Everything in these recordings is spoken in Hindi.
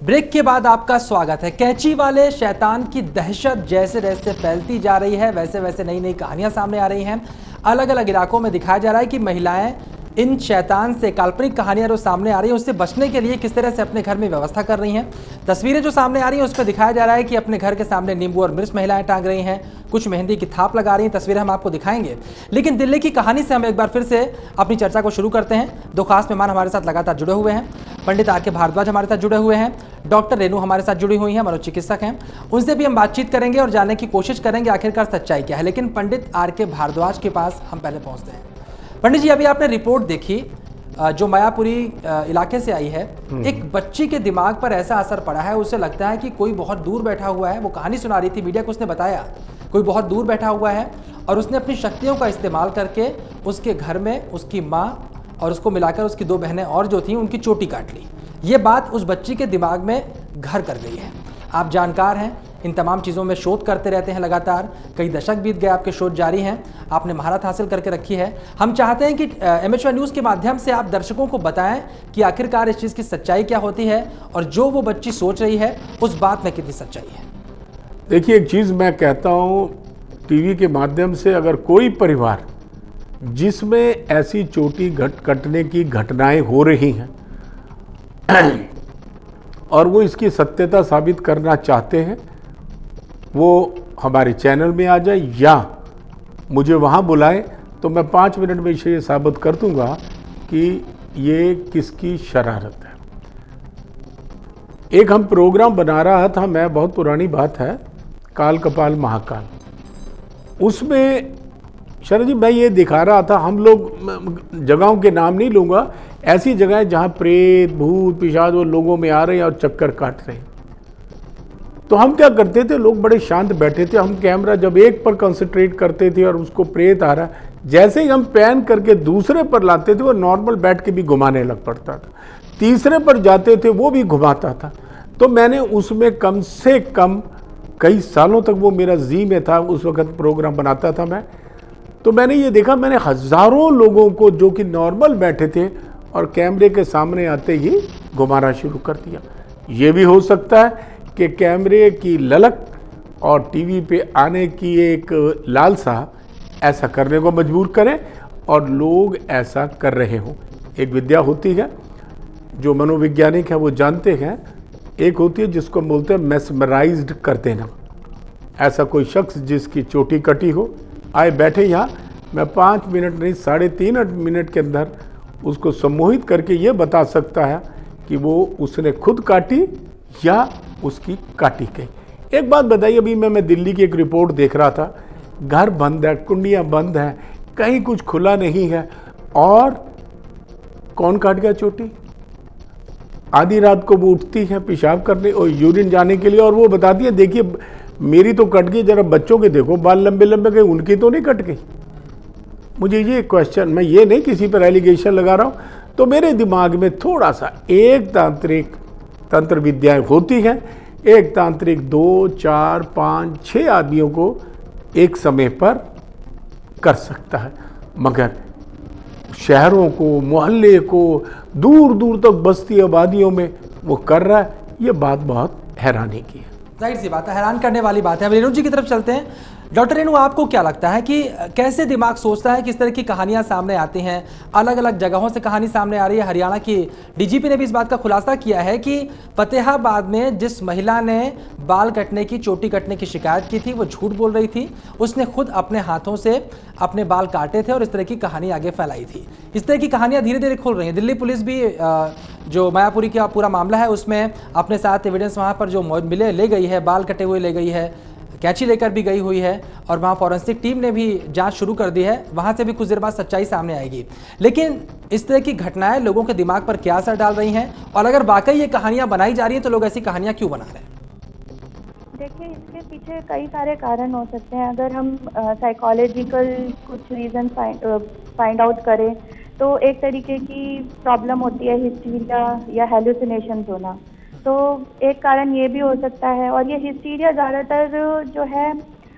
ब्रेक के बाद आपका स्वागत है। कैंची वाले शैतान की दहशत जैसे जैसे फैलती जा रही है वैसे वैसे नई नई कहानियां सामने आ रही हैं। अलग अलग इलाकों में दिखाया जा रहा है कि महिलाएं इन शैतान से, काल्पनिक कहानियां जो सामने आ रही हैं उससे बचने के लिए किस तरह से अपने घर में व्यवस्था कर रही हैं। तस्वीरें जो सामने आ रही हैं उस पर दिखाया जा रहा है कि अपने घर के सामने नींबू और मिर्च महिलाएं टांग रही हैं, कुछ मेहंदी की थाप लगा रही हैं। तस्वीरें हम आपको दिखाएंगे, लेकिन दिल्ली की कहानी से हम एक बार फिर से अपनी चर्चा को शुरू करते हैं। दो खास मेहमान हमारे साथ लगातार जुड़े हुए हैं। पंडित आर के भारद्वाज हमारे साथ जुड़े हुए हैं, डॉक्टर रेणु हमारे साथ जुड़ी हुई हैं, मनोचिकित्सक हैं। उनसे भी हम बातचीत करेंगे और जानने की कोशिश करेंगे आखिरकार सच्चाई क्या है। लेकिन पंडित आर के भारद्वाज के पास हम पहले पहुंचते हैं। पंडित जी, अभी आपने रिपोर्ट देखी जो मायापुरी इलाके से आई है। एक बच्ची के दिमाग पर ऐसा असर पड़ा है, उसे लगता है कि कोई बहुत दूर बैठा हुआ है। वो कहानी सुना रही थी, मीडिया को उसने बताया कोई बहुत दूर बैठा हुआ है और उसने अपनी शक्तियों का इस्तेमाल करके उसके घर में उसकी माँ और उसको मिलाकर उसकी दो बहनें और जो थी उनकी चोटी काट ली। ये बात उस बच्ची के दिमाग में घर कर गई है। आप जानकार हैं, इन तमाम चीज़ों में शोध करते रहते हैं लगातार, कई दशक बीत गए, आपके शोध जारी हैं, आपने महारत हासिल करके रखी है। हम चाहते हैं कि MHY न्यूज़ के माध्यम से आप दर्शकों को बताएं कि आखिरकार इस चीज़ की सच्चाई क्या होती है और जो वो बच्ची सोच रही है उस बात में कितनी सच्चाई है। देखिए, एक चीज़ मैं कहता हूँ, टीवी के माध्यम से अगर कोई परिवार जिसमें ऐसी चोटी कटने की घटनाएं हो रही हैं और वो इसकी सत्यता साबित करना चाहते हैं, वो हमारे चैनल में आ जाए या मुझे वहाँ बुलाए, तो मैं 5 मिनट में इसे साबित कर दूंगा कि ये किसकी शरारत है। एक हम प्रोग्राम बना रहा था मैं, बहुत पुरानी बात है, काल कपाल महाकाल। उसमें शरद जी मैं ये दिखा रहा था, हम लोग जगहों के नाम नहीं लूँगा, ऐसी जगहें जहाँ प्रेत भूत पिशाच वो लोगों में आ रहे हैं और चक्कर काट रहे हैं। तो हम क्या करते थे, लोग बड़े शांत बैठे थे, हम कैमरा जब एक पर कंसंट्रेट करते थे और उसको प्रेत आ रहा, जैसे ही हम पैन करके दूसरे पर लाते थे वो नॉर्मल बैठ के भी घुमाने लग पड़ता था, तीसरे पर जाते थे वो भी घुमाता था। तो मैंने उसमें कम से कम कई सालों तक, वो मेरा जी में था, उस वक्त प्रोग्राम बनाता था मैं, तो मैंने ये देखा, मैंने हज़ारों लोगों को जो कि नॉर्मल बैठे थे और कैमरे के सामने आते ही घुमाना शुरू कर दिया। ये भी हो सकता है कि कैमरे की ललक और टीवी पे आने की एक लालसा ऐसा करने को मजबूर करे और लोग ऐसा कर रहे हों। एक विद्या होती है, जो मनोवैज्ञानिक है वो जानते हैं, एक होती है जिसको बोलते हैं मेस्मराइज्ड कर देना। ऐसा कोई शख्स जिसकी चोटी कटी हो आए बैठे यहाँ, मैं 5 मिनट नहीं 3.5 मिनट के अंदर उसको सम्मोहित करके ये बता सकता है कि वो उसने खुद काटी या उसकी काटी गई। एक बात बताइए, अभी मैं दिल्ली की एक रिपोर्ट देख रहा था, घर बंद है, कुंडियाँ बंद हैं, कहीं कुछ खुला नहीं है, और कौन काट गया चोटी? आधी रात को वो उठती है पेशाब करने और यूरिन जाने के लिए, और वो बताती है देखिए मेरी तो कट गई, जरा बच्चों के देखो बाल लंबे लंबे गए, उनकी तो नहीं कट गई। मुझे ये क्वेश्चन, मैं ये नहीं किसी पर एलिगेशन लगा रहा हूँ, तो मेरे दिमाग में थोड़ा सा, एक तंत्र विद्याएं होती हैं, एक तांत्रिक 2, 4, 5, 6 आदमियों को एक समय पर कर सकता है, मगर शहरों को, मोहल्ले को, दूर दूर तक बस्ती आबादियों में वो कर रहा है, ये बात बहुत हैरानी की है। जाहिर सी बात है, हैरान करने वाली बात है। अब रेणु जी की तरफ चलते हैं। डॉक्टर रेणु, आपको क्या लगता है कि कैसे दिमाग सोचता है, किस तरह की कहानियां सामने आती हैं? अलग अलग जगहों से कहानी सामने आ रही है। हरियाणा की DGP ने भी इस बात का खुलासा किया है कि फतेहाबाद में जिस महिला ने बाल कटने की, चोटी कटने की शिकायत की थी, वो झूठ बोल रही थी। उसने खुद अपने हाथों से अपने बाल काटे थे और इस तरह की कहानी आगे फैलाई थी। इस तरह की कहानियां धीरे धीरे खुल रही हैं। दिल्ली पुलिस भी जो मायापुरी का पूरा मामला है उसमें अपने साथ एविडेंस वहाँ पर जो ले गई है, बाल कटे हुए ले गई है, कैंची लेकर भी गई हुई है, और वहाँ फॉरेंसिक टीम ने भी जांच शुरू कर दी है। वहाँ से भी कुछ देर बाद सच्चाई सामने आएगी। लेकिन इस तरह की घटनाएं लोगों के दिमाग पर क्या असर डाल रही हैं, और अगर वाकई ये कहानियां बनाई जा रही हैं तो लोग ऐसी कहानियां क्यों बना रहे हैं? देखिए, इसके पीछे कई सारे कारण हो सकते हैं। अगर हम साइकोलॉजिकल कुछ रीज़न फाइंड आउट करें तो एक तरीके की प्रॉब्लम होती है हिस्टीरिया या हेलुसिनेशंस होना। तो एक कारण ये भी हो सकता है, और ये हिस्टीरिया ज़्यादातर जो है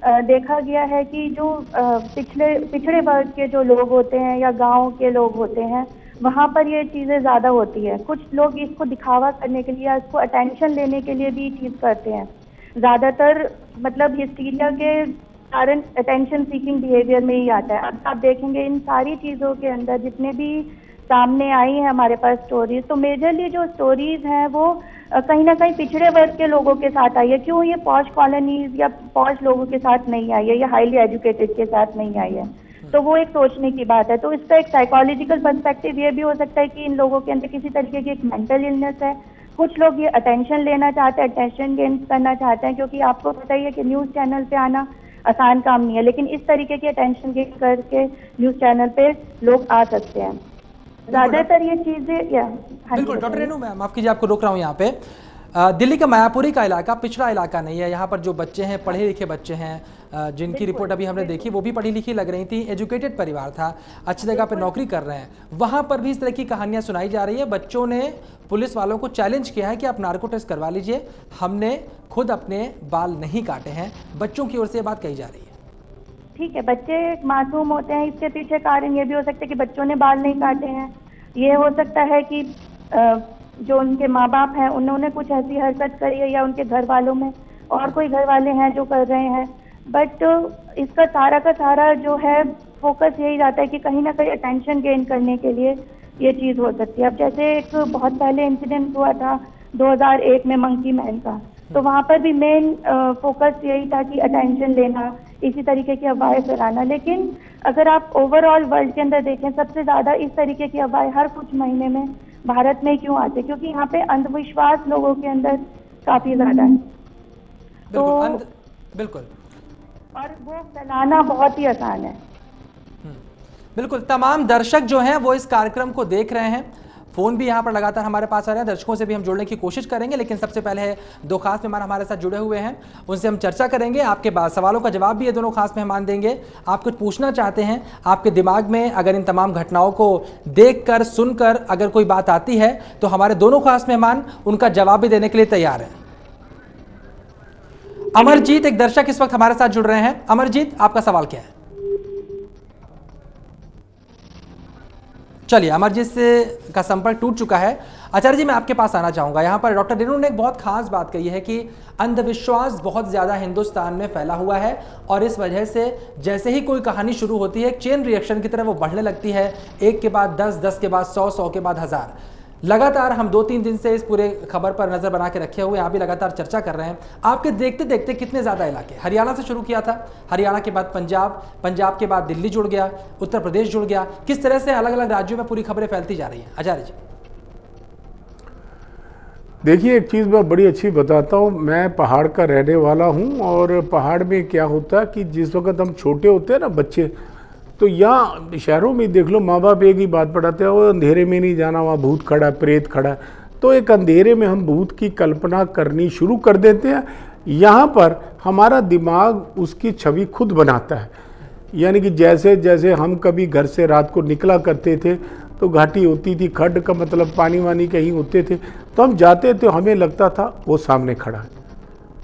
देखा गया है कि जो पिछड़े वर्ग के जो लोग होते हैं या गांव के लोग होते हैं, वहाँ पर ये चीज़ें ज़्यादा होती है। कुछ लोग इसको दिखावा करने के लिए या इसको अटेंशन लेने के लिए भी चीज़ करते हैं। ज़्यादातर मतलब हिस्टीरिया के कारण अटेंशन सीकिंग बिहेवियर में ही आता है। अब आप देखेंगे इन सारी चीज़ों के अंदर जितने भी सामने आई हैं हमारे पास स्टोरीज, तो मेजरली जो स्टोरीज हैं वो कहीं ना कहीं पिछड़े वर्ग के लोगों के साथ आई है। क्यों ये पॉश कॉलोनीज या पॉश लोगों के साथ नहीं आई है या हाईली एजुकेटेड के साथ नहीं आई है? तो वो एक सोचने की बात है। तो इसका एक साइकोलॉजिकल पर्सपेक्टिव ये भी हो सकता है कि इन लोगों के अंदर किसी तरीके की एक मेंटल इलनेस है। कुछ लोग ये अटेंशन लेना चाहते हैं, अटेंशन गेन करना चाहते हैं, क्योंकि आपको पता ही है कि न्यूज़ चैनल पे आना आसान काम नहीं है, लेकिन इस तरीके की अटेंशन गेन करके न्यूज़ चैनल पे लोग आ सकते हैं। ज्यादातर ये चीजें बिल्कुल। डॉक्टर रेणु, मैं माफ कीजिए आपको रोक रहा हूँ यहाँ पे। दिल्ली का मायापुरी का इलाका पिछड़ा इलाका नहीं है। यहाँ पर जो बच्चे हैं, पढ़े लिखे बच्चे हैं, जिनकी रिपोर्ट अभी हमने देखी वो भी पढ़ी लिखी लग रही थी, एजुकेटेड परिवार था, अच्छी जगह पर नौकरी कर रहे हैं। वहाँ पर भी इस तरह की कहानियाँ सुनाई जा रही है। बच्चों ने पुलिस वालों को चैलेंज किया है कि आप नार्को टेस्ट करवा लीजिए, हमने खुद अपने बाल नहीं काटे हैं। बच्चों की ओर से ये बात कही जा रही है। ठीक है, बच्चे मासूम होते हैं, इसके पीछे कारण ये भी हो सकता है कि बच्चों ने बाल नहीं काटे हैं। ये हो सकता है कि जो उनके माँ बाप हैं उन्होंने कुछ ऐसी हरकत करी है या उनके घर वालों में और कोई घर वाले हैं जो कर रहे हैं। बट इसका सारा का सारा जो है फोकस यही रहता है कि कहीं ना कहीं अटेंशन गेन करने के लिए ये चीज़ हो सकती है। अब जैसे एक बहुत पहले इंसिडेंट हुआ था 2001 में मंकी मैन का, तो वहाँ पर भी मेन फोकस यही था कि अटेंशन लेना, इसी तरीके की अफवाहें फैलाना। लेकिन अगर आप ओवरऑल वर्ल्ड के अंदर देखें, सबसे ज़्यादा इस तरीके की अफवाहें हर कुछ महीने में भारत में क्यों आते हैं? क्योंकि यहाँ पे अंधविश्वास लोगों के अंदर काफ़ी ज़्यादा है। तो बिल्कुल, और वो फैलाना बहुत ही आसान है। बिल्कुल। तमाम दर्शक जो हैं वो इस कार्यक्रम को देख रहे हैं। फ़ोन भी यहाँ पर लगातार हमारे पास आ रहे हैं, दर्शकों से भी हम जुड़ने की कोशिश करेंगे। लेकिन सबसे पहले दो खास मेहमान हमारे साथ जुड़े हुए हैं, उनसे हम चर्चा करेंगे। आपके सवालों का जवाब भी ये दोनों खास मेहमान देंगे। आप कुछ पूछना चाहते हैं, आपके दिमाग में अगर इन तमाम घटनाओं को देखकर सुनकर अगर कोई बात आती है तो हमारे दोनों खास मेहमान उनका जवाब भी देने के लिए तैयार हैं। अमरजीत एक दर्शक इस वक्त हमारे साथ जुड़ रहे हैं। अमरजीत, आपका सवाल क्या है? चलिए, अमरजीत से का संपर्क टूट चुका है। आचार्य जी, मैं आपके पास आना चाहूँगा। यहाँ पर डॉक्टर रेणु ने एक बहुत खास बात कही है कि अंधविश्वास बहुत ज़्यादा हिंदुस्तान में फैला हुआ है और इस वजह से जैसे ही कोई कहानी शुरू होती है एक चेन रिएक्शन की तरह वो बढ़ने लगती है। एक के बाद 10, 10 के बाद 100, 100 के बाद 1000। लगातार हम 2-3 दिन से इस पूरे खबर पर नज़र बना के रखे हुए, आप भी लगातार चर्चा कर रहे हैं। आपके देखते देखते कितने ज़्यादा इलाके, हरियाणा से शुरू किया था, हरियाणा के बाद पंजाब, पंजाब के बाद दिल्ली जुड़ गया, उत्तर प्रदेश जुड़ गया, किस तरह से अलग अलग राज्यों में पूरी खबरें फैलती जा रही हैं? आचार्य जी देखिए, एक चीज़ मैं बड़ी अच्छी बताता हूँ। मैं पहाड़ का रहने वाला हूँ और पहाड़ में क्या होता है कि जिस वक्त हम छोटे होते हैं ना बच्चे, तो यहाँ शहरों में देख लो, माँ बाप एक ही बात पढ़ाते हैं, वो अंधेरे में नहीं जाना, वहाँ भूत खड़ा, प्रेत खड़ा। तो एक अंधेरे में हम भूत की कल्पना करनी शुरू कर देते हैं। यहाँ पर हमारा दिमाग उसकी छवि खुद बनाता है। यानी कि जैसे जैसे हम कभी घर से रात को निकला करते थे तो घाटी होती थी, खड्ड का मतलब पानी वानी कहीं होते थे, तो हम जाते थे, हमें लगता था वो सामने खड़ा है।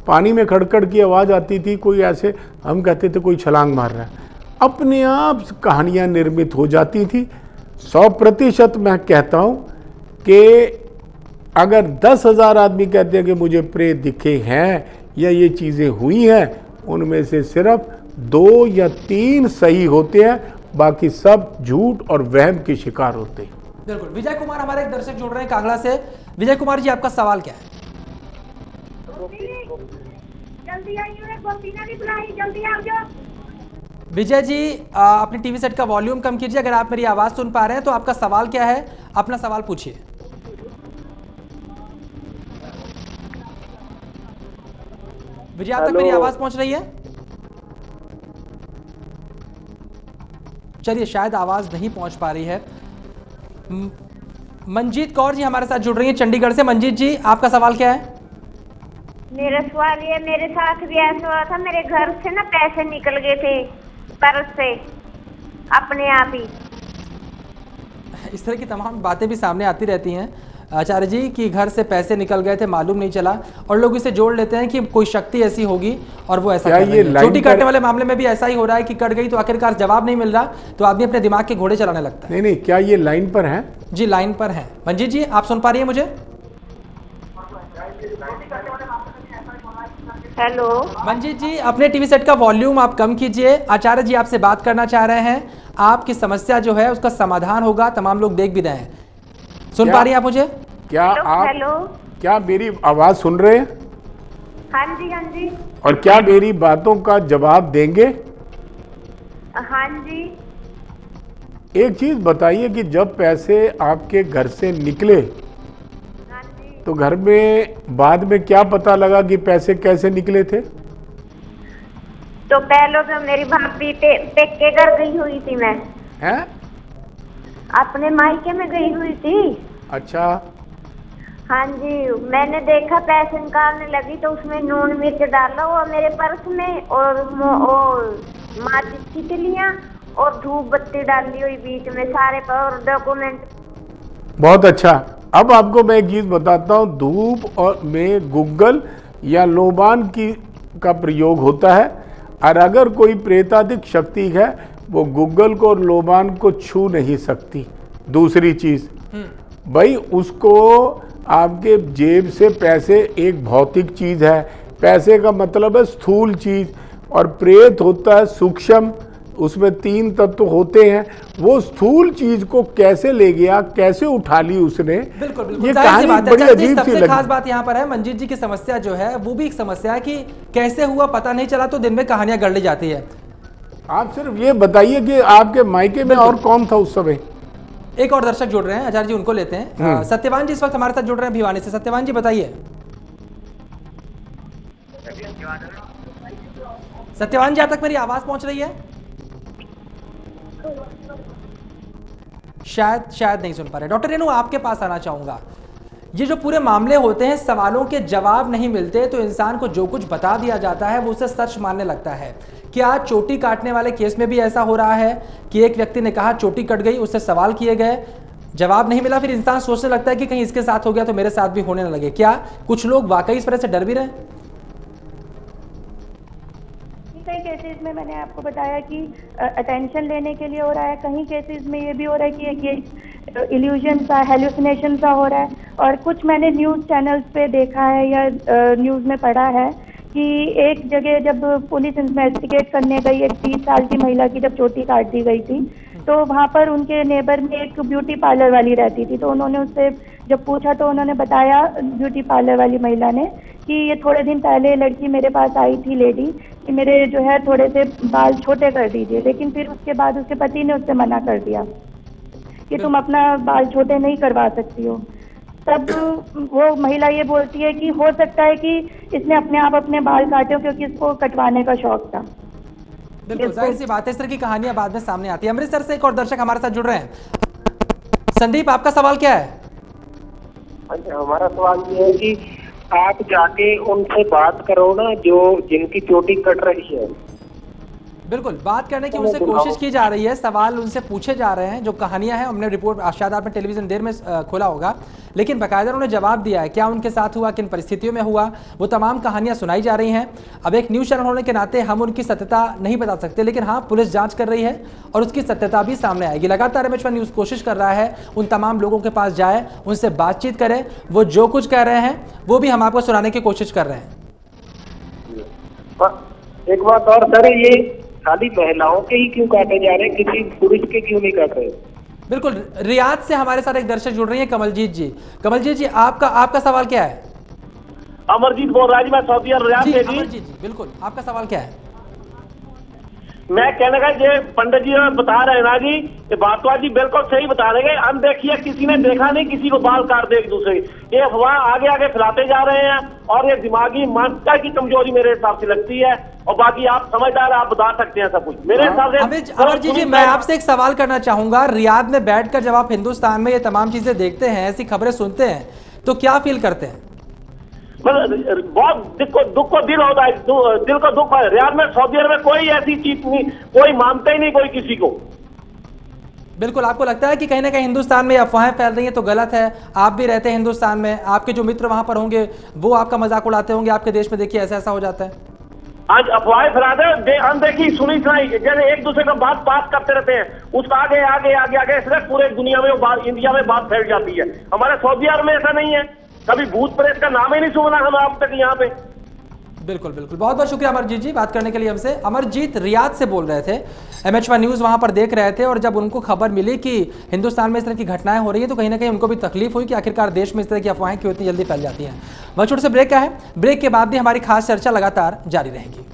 पानी में खड़खड़ की आवाज़ आती थी, कोई ऐसे, हम कहते थे कोई छलांग मार रहा है। अपने आप कहानियाँ निर्मित हो जाती थी। 100% मैं कहता हूँ कि अगर 10,000 आदमी कहते हैं कि मुझे प्रेत दिखे हैं या ये चीज़ें हुई हैं, उनमें से सिर्फ 2 या 3 सही होते हैं, बाकी सब झूठ और वहम के शिकार होते हैं। बिल्कुल। विजय कुमार हमारे एक दर्शक जुड़ रहे हैं कांगड़ा से। विजय कुमार जी, आपका सवाल क्या है? जल्दी आइए, गोपीना की बुलाई, जल्दी आ जाओ। विजय जी, अपने टीवी सेट का वॉल्यूम कम कीजिए। अगर आप मेरी आवाज़ सुन पा रहे हैं तो आपका सवाल क्या है, अपना सवाल पूछिए। विजय, आप तक मेरी आवाज़ पहुंच रही है? चलिए, शायद आवाज़ नहीं पहुंच पा रही है। मंजीत कौर जी हमारे साथ जुड़ रही हैं चंडीगढ़ से। मंजीत जी, आपका सवाल क्या है? मेरा सवाल ये, मेरे साथ भी ऐसा हुआ था, मेरे घर से ना पैसे निकल गए थे पर्स से अपने आप ही। इस तरह की तमाम बातें भी सामने आती रहती हैं। आचार्य जी कि घर से पैसे निकल गए थे, मालूम नहीं चला, और लोग इसे जोड़ लेते हैं कि कोई शक्ति ऐसी होगी और वो ऐसा कर रही है। चोटी काटने वाले मामले में भी ऐसा ही हो रहा है कि कट गई तो आखिरकार जवाब नहीं मिल रहा तो आदमी अपने दिमाग के घोड़े चलाने लगता है। नहीं, क्या ये लाइन पर है? जी लाइन पर है। मंजीत जी आप सुन पा रही है मुझे? हेलो मंजीत जी अपने टीवी सेट का वॉल्यूम आप कम कीजिए। आचार्य जी आपसे बात करना चाह रहे हैं, आपकी समस्या जो है उसका समाधान होगा, तमाम लोग देख भी रहे हैं। सुन पा रही हैं आप मुझे? हेलो क्या मेरी आवाज सुन रहे हैं? हाँ जी हाँ जी। और क्या मेरी बातों का जवाब देंगे? हाँ जी। एक चीज बताइए कि जब पैसे आपके घर से निकले हाँ जी। तो घर में बाद में क्या पता लगा कि पैसे कैसे निकले थे? तो पहले तो मेरी भाभी पेके घर गई हुई थी, मैं हैं? अपने मायके में गई हुई थी। अच्छा। हाँ जी, मैंने देखा पैसे निकालने लगी तो उसमें नून मिर्च डाला हुआ मेरे पर्स में, और माचिस की तिलियां और धूप बत्ती डाली हुई बीच में सारे पर डॉक्यूमेंट। बहुत अच्छा। अब आपको मैं एक चीज बताता हूँ, धूप और में गूगल या लोबान का प्रयोग होता है, और अगर कोई प्रेतादिक शक्ति है वो गूगल को और लोबान को छू नहीं सकती। दूसरी चीज भाई, उसको आपके जेब से पैसे एक भौतिक चीज है, पैसे का मतलब है स्थूल चीज, और प्रेत होता है सूक्ष्म, उसमें 3 तत्व होते हैं। वो स्थूल चीज को कैसे ले गया, कैसे उठा ली उसने, बिल्कुल बिल्कुल ये कहानी बड़ी अजीब सी सबसे खास बात यहाँ पर है। मंजीत जी की समस्या जो है वो भी एक समस्या है कि कैसे हुआ पता नहीं चला, तो दिन में कहानियां गढ़ ली जाती है। आप सिर्फ ये बताइए कि आपके मायके में और कौन था उस समय? एक और दर्शक जुड़ रहे हैं, आचार्य जी उनको लेते हैं। सत्यवान जी इस वक्त हमारे साथ जुड़ रहे हैं भिवानी से। सत्यवान जी बताइए। सत्यवान जी, आप तक मेरी आवाज पहुंच रही है? शायद नहीं सुन पा रहे। डॉक्टर रेणु आपके पास आना चाहूंगा। ये जो पूरे मामले होते हैं, सवालों के जवाब नहीं मिलते तो इंसान को जो कुछ बता दिया जाता है वो उसे सच मानने लगता है। क्या चोटी काटने वाले केस में भी ऐसा हो रहा है कि एक व्यक्ति ने कहा चोटी कट गई, उससे सवाल किए गए, जवाब नहीं मिला, फिर इंसान सोचने लगता है कि कहीं इसके साथ हो गया तो मेरे साथ भी होने न लगे? क्या कुछ लोग वाकई इस तरह से डर भी रहे? कई केसेस में मैंने आपको बताया कि अटेंशन लेने के लिए हो रहा है, कहीं केसेस में ये भी हो रहा है कि ये इल्यूजन सा, हेलुसिनेशन सा हो रहा है। और कुछ मैंने न्यूज़ चैनल्स पे देखा है या न्यूज़ में पढ़ा है कि एक जगह जब पुलिस इन्वेस्टिगेट करने गई, एक 30 साल की महिला की जब चोटी काट दी गई थी, तो वहाँ पर उनके नेबर में एक ब्यूटी पार्लर वाली रहती थी। तो उन्होंने उससे जब पूछा तो उन्होंने बताया, ब्यूटी पार्लर वाली महिला ने, कि ये थोड़े दिन पहले लड़की मेरे पास आई थी लेडी, कि मेरे जो है थोड़े से बाल छोटे कर दीजिए। लेकिन फिर उसके बाद उसके पति ने उससे मना कर दिया कि तुम अपना बाल छोटे नहीं करवा सकती हो। तब वो महिला ये बोलती है कि हो सकता है कि इसने अपने आप अपने बाल काटे हो क्योंकि इसको कटवाने का शौक था। बिल्कुल जाहिर सी बात है, इस तरह की कहानियां बाद में सामने आती है। अमृतसर से एक और दर्शक हमारे साथ जुड़ रहे हैं। संदीप, आपका सवाल क्या है? हमारा सवाल ये है कि आप जाके उनसे बात करो ना, जो जिनकी चोटी कट रही है। बिल्कुल बात करने की उनसे कोशिश की जा रही है, सवाल उनसे पूछे जा रहे हैं, जो कहानियां हैं हमने रिपोर्ट शायद आपने टेलीविजन देर में खोला होगा, लेकिन बाकायदा उन्होंने जवाब दिया है क्या उनके साथ हुआ, किन परिस्थितियों में हुआ, वो तमाम कहानियां सुनाई जा रही हैं। अब एक न्यूज़ चैनल होने के नाते हम उनकी सत्यता नहीं बता सकते, लेकिन हाँ पुलिस जांच कर रही है और उसकी सत्यता भी सामने आएगी। लगातार MH1 न्यूज़ कोशिश कर रहा है उन तमाम लोगों के पास जाए, उनसे बातचीत करें, वो जो कुछ कह रहे हैं वो भी हम आपको सुनाने की कोशिश कर रहे हैं। एक बात और सर, ये खाली महिलाओं के ही क्यों काटे जा रहे हैं, किसी पुरुष के क्यों नहीं काट रहे? बिल्कुल, रियाद से हमारे साथ एक दर्शक जुड़ रही है, कमलजीत जी। कमलजीत जी, आपका सवाल क्या है? अमरजीत बोल रहा जी, मैं सऊदी रियाद से जी। अमरजीत जी, बिल्कुल आपका सवाल क्या है? मैं कहने का ये पंडित जी बता रहे हैं ना जी, ये भारद्वाज जी बिल्कुल सही बता रहे हैं। हम देखिए किसी ने देखा नहीं किसी को बाल काट दे एक दूसरे, ये अफवाह आगे आगे फैलाते जा रहे हैं, और ये दिमागी मानसिकता की कमजोरी मेरे हिसाब से लगती है। और बाकी आप समझदार, आप बता सकते हैं सब कुछ मेरे हिसाब से। अमरजीत जी, मैं आपसे एक सवाल करना चाहूंगा। रियाद में बैठकर जब आप हिंदुस्तान में ये तमाम चीजें देखते हैं, ऐसी खबरें सुनते हैं, तो क्या फील करते हैं? बहुत दुख को दिल होता है, दिल को दुख है। रियाद में, सऊदी अरब में कोई ऐसी चीज नहीं, कोई मानता ही नहीं कोई किसी को। बिल्कुल, आपको लगता है कि कहीं ना कहीं हिंदुस्तान में अफवाहें फैल रही हैं तो गलत है? आप भी रहते हैं हिंदुस्तान में, आपके जो मित्र वहां पर होंगे वो आपका मजाक उड़ाते होंगे, आपके देश में देखिए ऐसा ऐसा हो जाता है। आज अफवाहें फैलाते अनदेखी सुनी सुनाई जैसे एक दूसरे का बात पास करते रहते हैं, उसका आगे आगे आगे आगे सिर्फ पूरे दुनिया में बात, इंडिया में बात फैल जाती है। हमारे सऊदी अरब में ऐसा नहीं है, कभी भूत प्रेत का नाम ही नहीं सुना हम आप तक यहाँ पे। बिल्कुल बिल्कुल, बहुत बहुत शुक्रिया अमरजीत जी बात करने के लिए हमसे। अमरजीत रियाद से बोल रहे थे, MH1 न्यूज़ वहां पर देख रहे थे और जब उनको खबर मिली कि हिंदुस्तान में इस तरह की घटनाएं हो रही हैं तो कहीं ना कहीं उनको भी तकलीफ हुई कि आखिरकार देश में इस तरह की अफवाहें क्यों इतनी जल्दी फैल जाती हैं। वह छोटे से ब्रेक का है, ब्रेक के बाद भी हमारी खास चर्चा लगातार जारी रहेगी।